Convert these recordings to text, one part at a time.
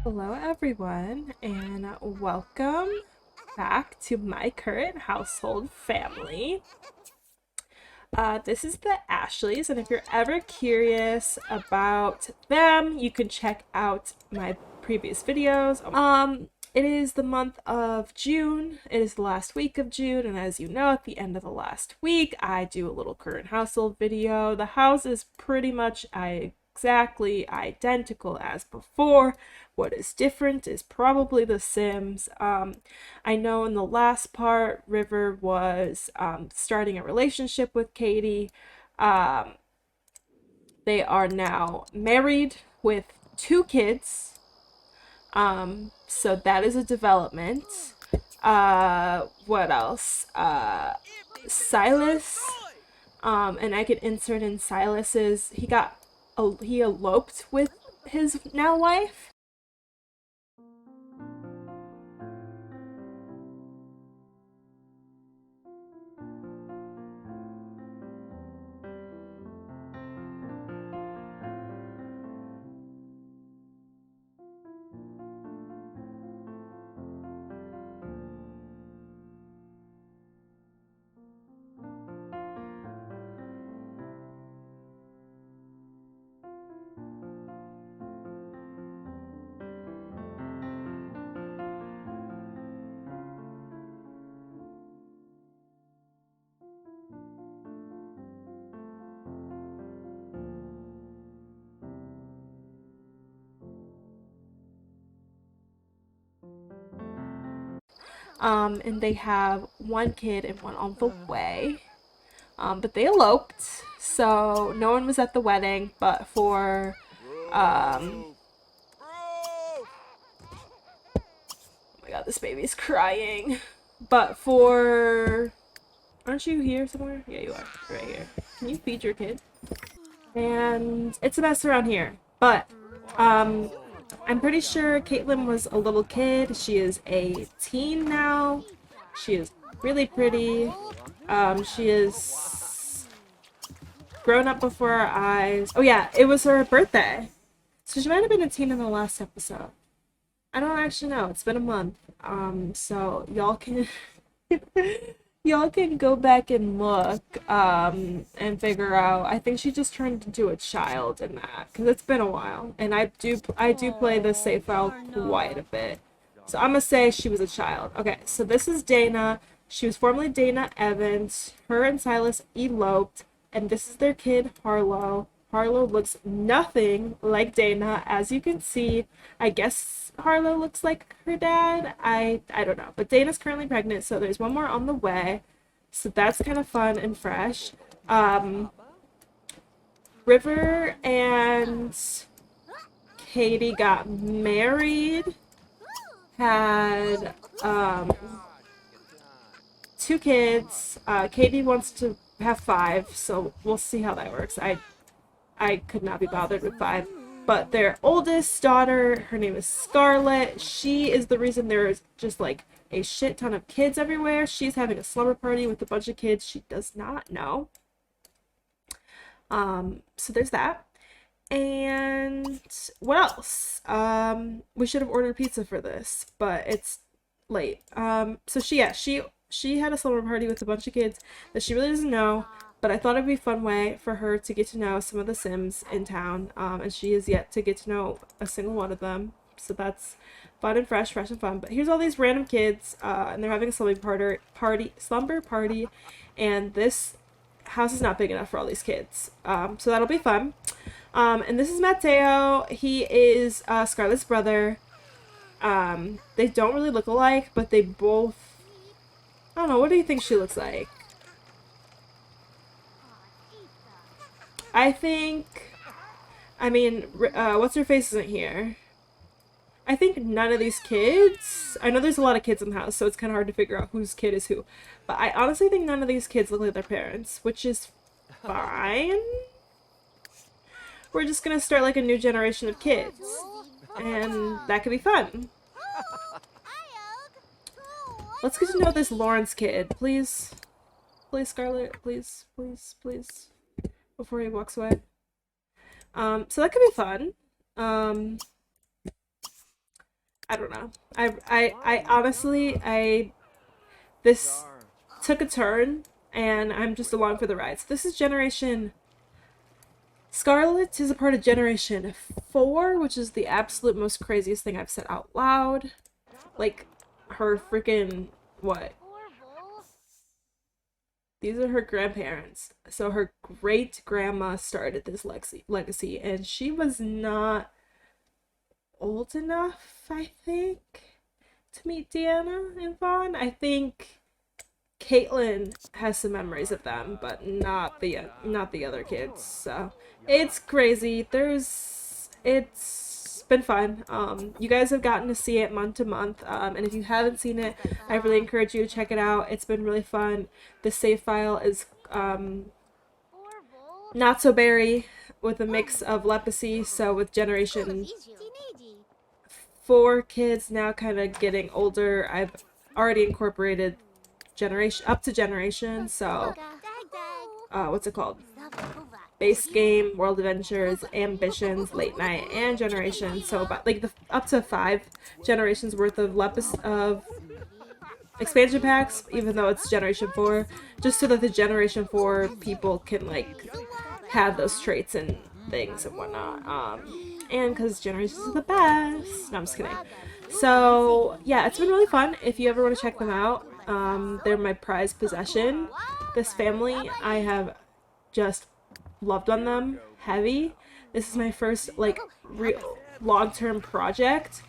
Hello everyone and welcome back to my current household family. This is the Ashleys, and if you're ever curious about them, you can check out my previous videos. It is the month of June. It is the last week of June, and as you know, at the end of the last week, I do a little current household video. The house is pretty much exactly identical as before. What is different is probably the Sims. I know in the last part, River was starting a relationship with Katie. They are now married with 2 kids. So that is a development. What else? Silas. And I could insert in Silas's. He eloped with his now wife. And they have 1 kid and 1 on the way. But they eloped, so no one was at the wedding, but for, oh my god, this baby's crying. But for, aren't you here somewhere? Yeah, you are, right here. Can you feed your kid? And it's a mess around here, but, I'm pretty sure Caitlin was a little kid. She is a teen now. She is really pretty. She is grown up before our eyes. Oh yeah, it was her birthday. So she might have been a teen in the last episode. I don't actually know. It's been a month. So y'all can y'all can go back and look and figure out. I think she just turned into a child in that because it's been a while, and I do play the save file quite a bit. So I'm gonna say she was a child. Okay, so this is Dana. She was formerly Dana Evans. Her and Silas eloped, and this is their kid Harlow. Harlow looks nothing like Dana, as you can see. I guess Harlow looks like her dad. I don't know. But Dana's currently pregnant, so there's one more on the way. So that's kind of fun and fresh. River and Katie got married, had 2 kids. Katie wants to have 5, so we'll see how that works. I could not be bothered with 5. But their oldest daughter, her name is Scarlett. She is the reason there's just like a shit ton of kids everywhere. She's having a slumber party with a bunch of kids she does not know. So there's that. And what else? We should have ordered pizza for this, but it's late. So she had a slumber party with a bunch of kids that she really doesn't know. But I thought it'd be a fun way for her to get to know some of the Sims in town, and she is yet to get to know a single one of them. So that's fun and fresh and fun. But here's all these random kids, and they're having a slumber party, and this house is not big enough for all these kids. So that'll be fun. And this is Matteo. He is Scarlett's brother. They don't really look alike, but they both. I don't know. What do you think she looks like? I mean, what's her face isn't here. I think none of these kids, I know there's a lot of kids in the house, so it's kind of hard to figure out whose kid is who. But I honestly think none of these kids look like their parents, which is fine. We're just gonna start like a new generation of kids, and that could be fun. Let's get to know this Lawrence kid, please. Please, Scarlett, please, please, please. Before he walks away. So that could be fun. I don't know. I honestly, this took a turn, and I'm just along for the ride. So this is Generation Scarlet is a part of Generation 4, which is the absolute most craziest thing I've said out loud. Like, her freaking, what? These are her grandparents. So her great-grandma started this legacy, and she was not old enough, I think, to meet Deanna and Vaughn. I think Caitlin has some memories of them, but not the other kids. So it's crazy. It's been fun. You guys have gotten to see it month to month. And if you haven't seen it, I really encourage you to check it out. It's been really fun. The save file is not so berry with a mix of leprosy. So with Generation 4 kids now kind of getting older, I've already incorporated generation, so what's it called? Base game, world adventures, ambitions, late night, and generation. So about like up to 5 generations worth of expansion packs, even though it's Generation 4, just so that the Generation 4 people can like have those traits and things and whatnot. And because generations are the best. No, I'm just kidding. So yeah, it's been really fun. If you ever want to check them out, they're my prized possession. This family, I have just loved on them heavy. This is my first like real long-term project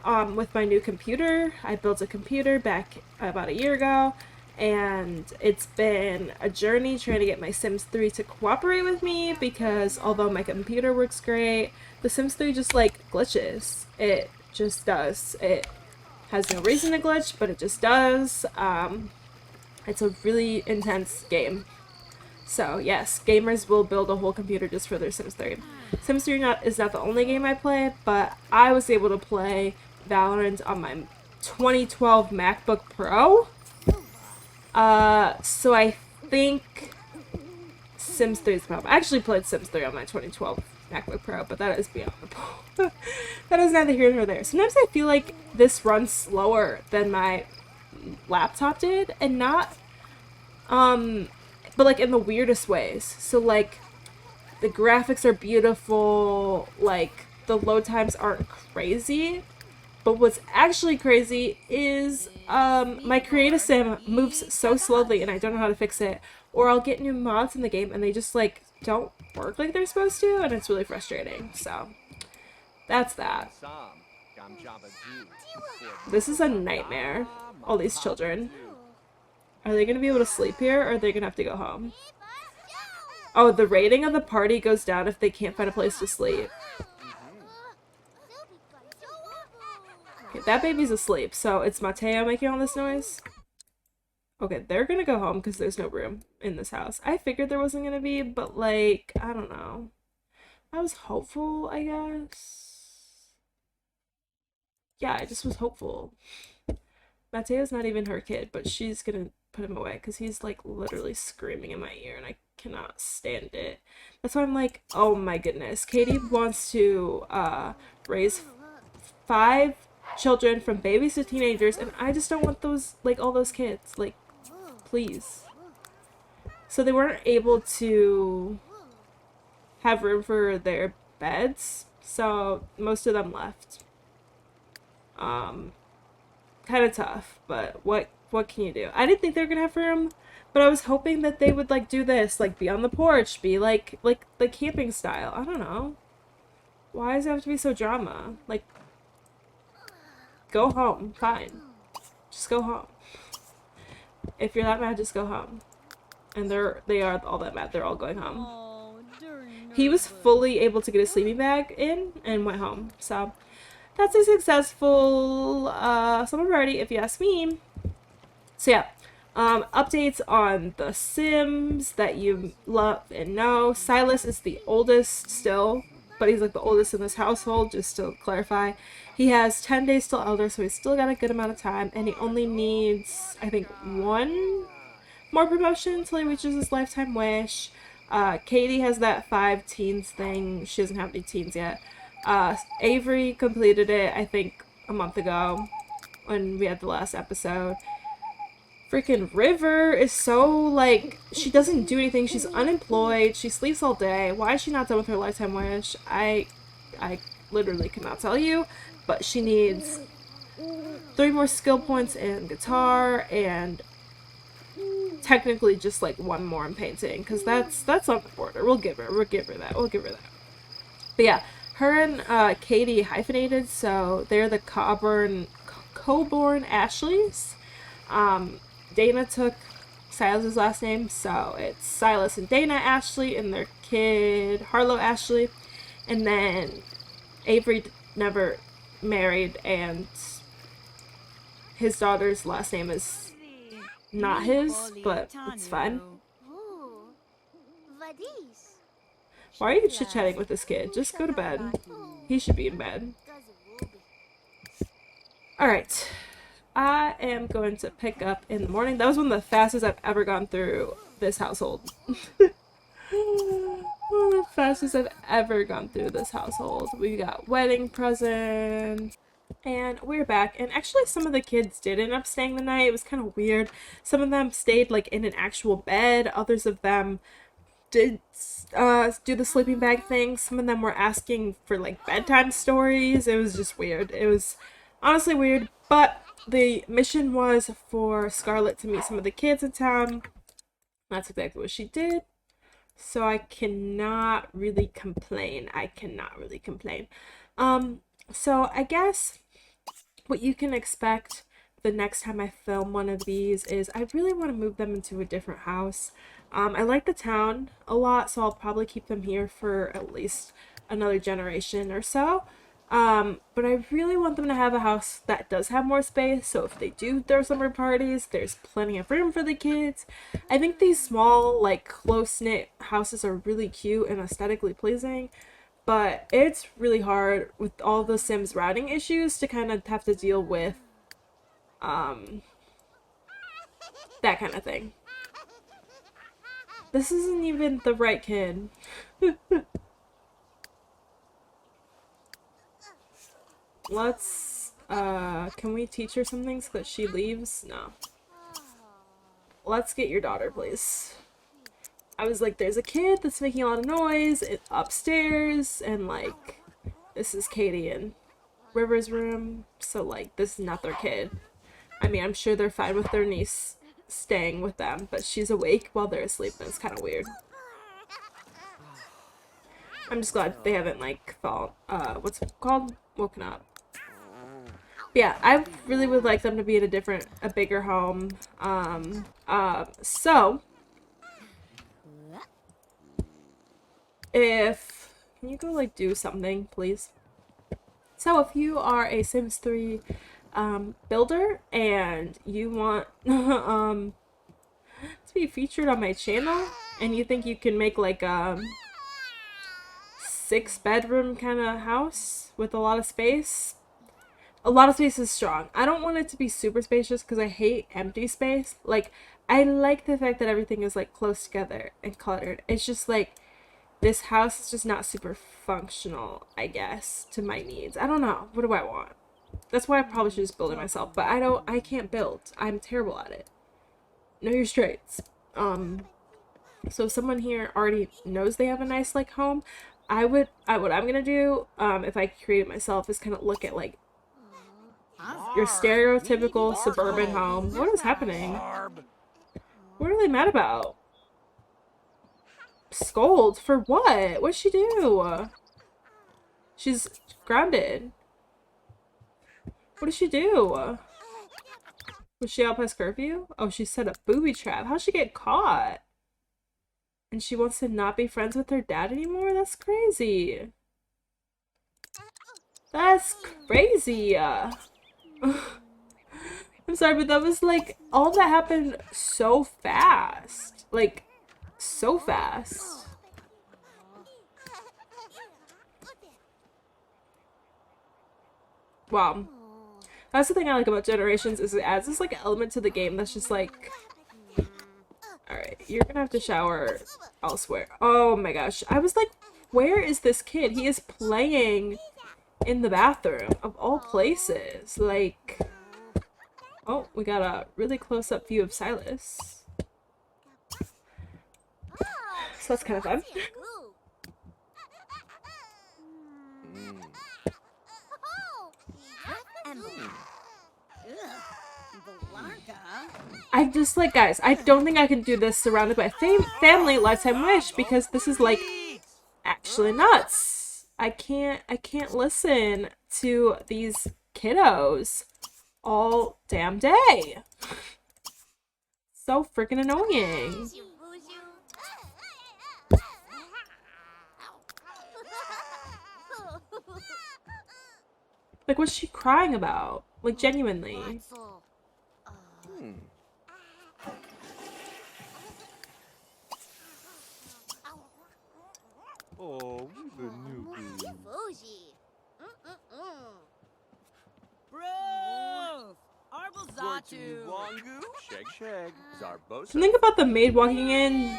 with my new computer. I built a computer back about a year ago, and it's been a journey trying to get my Sims 3 to cooperate with me, because although my computer works great, the Sims 3 just like glitches. It just does. It has no reason to glitch, but it just does. It's a really intense game. So yes, gamers will build a whole computer just for their Sims 3. Sims 3 is not the only game I play, but I was able to play Valorant on my 2012 MacBook Pro. So I think Sims 3 is the problem. I actually played Sims 3 on my 2012 MacBook Pro, but that is beyond the point. That is neither here nor there. Sometimes I feel like this runs slower than my laptop did, and not, but like in the weirdest ways. So like, the graphics are beautiful, like the load times aren't crazy, but what's actually crazy is my creative sim moves so slowly and I don't know how to fix it. Or I'll get new mods in the game and they just like don't work like they're supposed to, and it's really frustrating. So that's that. This is a nightmare. All these children. Are they gonna be able to sleep here, or are they gonna have to go home? Oh, the rating of the party goes down if they can't find a place to sleep. Okay, that baby's asleep, so it's Mateo making all this noise. Okay, they're gonna go home because there's no room in this house. I figured there wasn't gonna be, but like, I don't know. I was hopeful, I guess. Yeah, I just was hopeful. Mateo's not even her kid, but she's gonna put him away because he's like literally screaming in my ear and I cannot stand it. That's why I'm like, oh my goodness. Katie wants to raise 5 children from babies to teenagers, and I just don't want those, like, all those kids. Like, please. So they weren't able to have room for their beds, so most of them left. Kind of tough, but what can you do? I didn't think they were gonna have room, but I was hoping that they would like do this, like be on the porch, be like camping style. I don't know. Why does it have to be so drama? Like, go home. Fine. Just go home. If you're that mad, just go home. And they are all that mad. They're all going home. He was fully able to get his sleeping bag in and went home. So that's a successful summer party, if you ask me. So yeah, updates on the Sims that you love and know. Silas is the oldest still, but he's like the oldest in this household, just to clarify. He has 10 days till Elder, so he's still got a good amount of time, and he only needs, I think, 1 more promotion until he reaches his lifetime wish. Katie has that 5 teens thing. She doesn't have any teens yet. Avery completed it, I think, a month ago when we had the last episode. Freaking River is so, like, she doesn't do anything. She's unemployed. She sleeps all day. Why is she not done with her lifetime wish? I literally cannot tell you, but she needs 3 more skill points in guitar and technically just like 1 more in painting, because that's on the border. We'll give her that. But yeah, her and Katie hyphenated, so they're the Coburn Ashleys. Dana took Silas's last name, so it's Silas and Dana Ashley and their kid Harlow Ashley. And then Avery never married, and his daughter's last name is not his, but it's fine. Why are you chit-chatting with this kid? Just go to bed. He should be in bed. Alright. I am going to pick up in the morning. That was one of the fastest I've ever gone through this household. One of the fastest I've ever gone through this household. We got wedding presents. And we're back. And actually some of the kids did end up staying the night. It was kind of weird. Some of them stayed like in an actual bed. Others of them did do the sleeping bag thing. Some of them were asking for like bedtime stories. It was just weird. It was honestly weird. But the mission was for Scarlett to meet some of the kids in town. That's exactly what she did. So I cannot really complain. So I guess what you can expect the next time I film one of these is I really want to move them into a different house. I like the town a lot, so I'll probably keep them here for at least another generation or so. But I really want them to have a house that does have more space, so if they do throw summer parties, there's plenty of room for the kids. I think these small, like, close-knit houses are really cute and aesthetically pleasing, but it's really hard with all the Sims routing issues to kind of have to deal with, that kind of thing. This isn't even the right kid. Let's, can we teach her some things so that she leaves? No. Let's get your daughter, please. I was like, there's a kid that's making a lot of noise upstairs, and like, this is Katie and River's room, so like, this is not their kid. I mean, I'm sure they're fine with their niece staying with them, but she's awake while they're asleep, and it's kind of weird. I'm just glad they haven't, like, what's it called? Woken up. But yeah, I really would like them to be in a bigger home. So, can you go, like, do something, please? So, if you are a Sims 3, builder, and you want, to be featured on my channel, and you think you can make, like, 6-bedroom kind of house with a lot of space. A lot of space is strong. I don't want it to be super spacious because I hate empty space. Like, I like the fact that everything is like close together and cluttered. It's just like, this house is just not super functional, I guess, to my needs. I don't know. What do I want? That's why I probably should just build it myself. But I can't build. I'm terrible at it. Know your straights. So if someone here already knows they have a nice, like, home, what I'm gonna do, if I create it myself, is kind of look at, like, your stereotypical suburban home. What is happening? What are they mad about? Scold? For what? What'd she do? She's grounded. What did she do? Was she out past curfew? Oh, she set a booby trap. How'd she get caught? And she wants to not be friends with her dad anymore? That's crazy. That's crazy. I'm sorry, but that was like, all that happened so fast. Like, so fast. Wow. That's the thing I like about Generations, is it adds this like element to the game that's just like, alright, you're gonna have to shower elsewhere. Oh my gosh. I was like, where is this kid? He is playing in the bathroom of all places. Like, oh, we got a really close-up view of Silas. So that's kind of fun. I just like, guys, I don't think I can do this surrounded by family lifetime wish, because this is like actually nuts. I can't listen to these kiddos all damn day. So freaking annoying. Like, what's she crying about? Like, genuinely. Oh, the new Something about the maid walking in.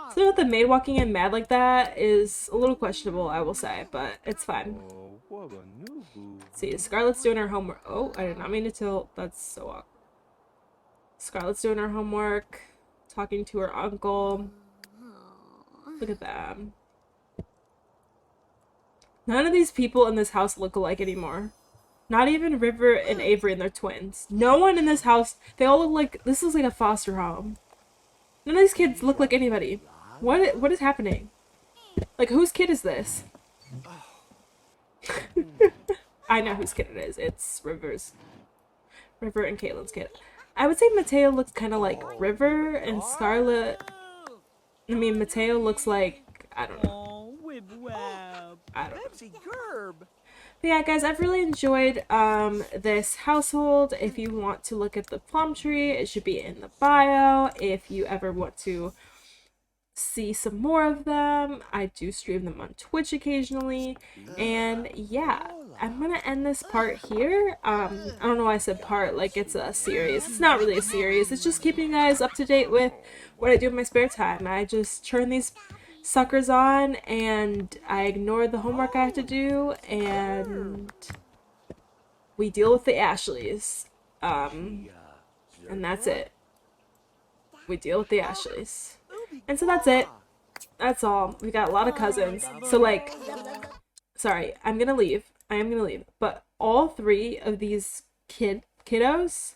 Something about the maid walking in mad like that is a little questionable, I will say, but it's fine. Let's see, Scarlett's doing her homework. Oh, I did not mean to tilt. That's so awkward. Scarlett's doing her homework, talking to her uncle. Look at them. None of these people in this house look alike anymore. Not even River and Avery and their twins. No one in this house. They all look like, this is like a foster home. None of these kids look like anybody. What is happening? Like, whose kid is this? I know whose kid it is. It's River's. River and Caitlin's kid. I would say Mateo looks kind of like River, and Scarlett. I mean, Mateo looks like, I don't know. I don't know. But yeah, guys, I've really enjoyed this household. If you want to look at the plum tree, it should be in the bio. If you ever want to see some more of them, I do stream them on Twitch occasionally. And yeah, I'm gonna end this part here. I don't know why I said part, like it's a series. It's not really a series. It's just keeping you guys up to date with what I do in my spare time. I just turn these suckers on and I ignore the homework I have to do, and we deal with the Ashleys. And that's it. We deal with the Ashleys. And so that's it. That's all. We got a lot of cousins. So like, sorry, I'm gonna leave. I am gonna leave. But all three of these kiddos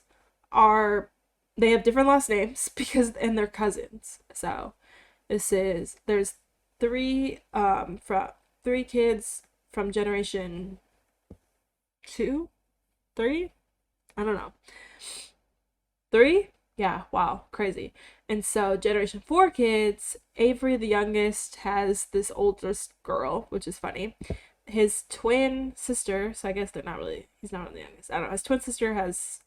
are, they have different last names because, and they're cousins. So there's three kids from generation 2, 3, I don't know, 3, yeah, wow, crazy. And so generation 4 kids, Avery, the youngest, has this oldest girl, which is funny. His twin sister, so I guess he's not really the youngest, I don't know, his twin sister has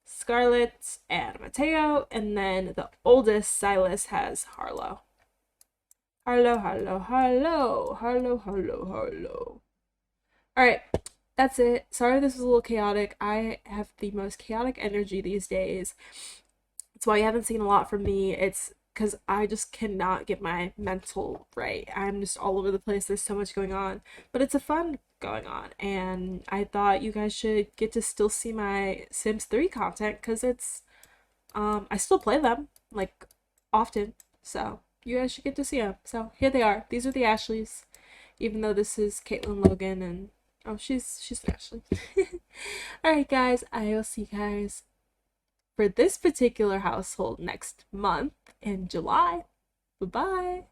Scarlett and Mateo, and then the oldest, Silas, has Harlow. Harlow. Alright, that's it. Sorry this was a little chaotic. I have the most chaotic energy these days. That's why you haven't seen a lot from me. It's because I just cannot get my mental right. I'm just all over the place. There's so much going on. But it's a fun going on. And I thought you guys should get to still see my Sims 3 content, because it's, I still play them, like, often. So you guys should get to see them. So here they are. These are the Ashleys. Even though this is Caitlin Logan and, oh, she's an Ashley. Alright guys, I will see you guys for this particular household next month in July. Bye-bye.